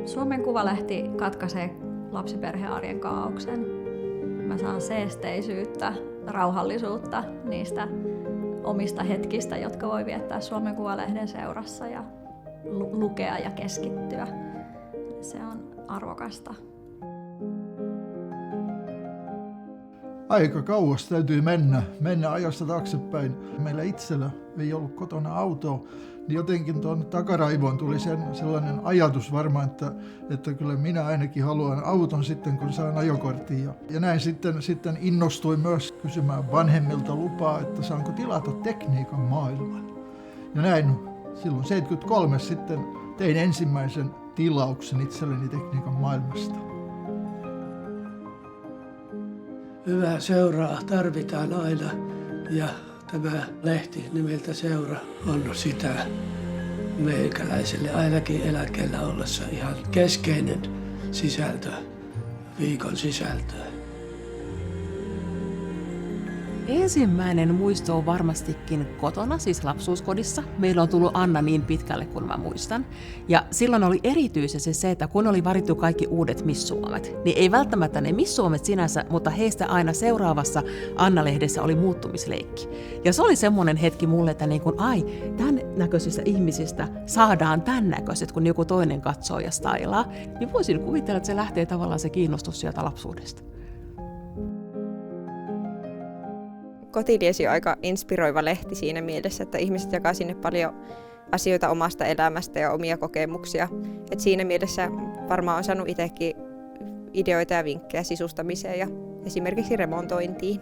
Suomen Kuvalehti katkaisee lapsiperhearjen kaaoksen. Mä saan seesteisyyttä, rauhallisuutta niistä omista hetkistä, jotka voi viettää Suomen Kuvalehden seurassa ja lukea ja keskittyä. Se on arvokasta. Aika kauas täytyy mennä ajasta taaksepäin. Meillä itsellä ei ollut kotona autoa, niin jotenkin tuon takaraivoon tuli sellainen ajatus varmaan, että kyllä minä ainakin haluan auton sitten, kun saan ajokortin. Ja näin sitten innostuin myös kysymään vanhemmilta lupaa, että saanko tilata tekniikan maailman. Ja näin silloin 73 sitten tein ensimmäisen tilauksen itselleni tekniikan maailmasta. Hyvää seuraa tarvitaan aina ja tämä lehti nimeltä Seura on sitä meikäläiselle ainakin eläkkeellä ollessa ihan keskeinen sisältö, viikon sisältöä. Ensimmäinen muisto on varmastikin kotona, siis lapsuuskodissa. Meillä on tullut Anna niin pitkälle kuin mä muistan. Ja silloin oli erityisesti se, että kun oli valittu kaikki uudet Miss Suomet, niin ei välttämättä ne Miss Suomet sinänsä, mutta heistä aina seuraavassa Anna-lehdessä oli muuttumisleikki. Ja se oli semmoinen hetki mulle, että niin kuin, ai, tämän näköisistä ihmisistä saadaan tämän näköiset, kun joku toinen katsoo ja stailaa. Niin voisin kuvitella, että se lähtee tavallaan se kiinnostus sieltä lapsuudesta. Kotiliesi on aika inspiroiva lehti siinä mielessä, että ihmiset jakaa sinne paljon asioita omasta elämästä ja omia kokemuksia. Et siinä mielessä varmaan on saanut itsekin ideoita ja vinkkejä sisustamiseen ja esimerkiksi remontointiin.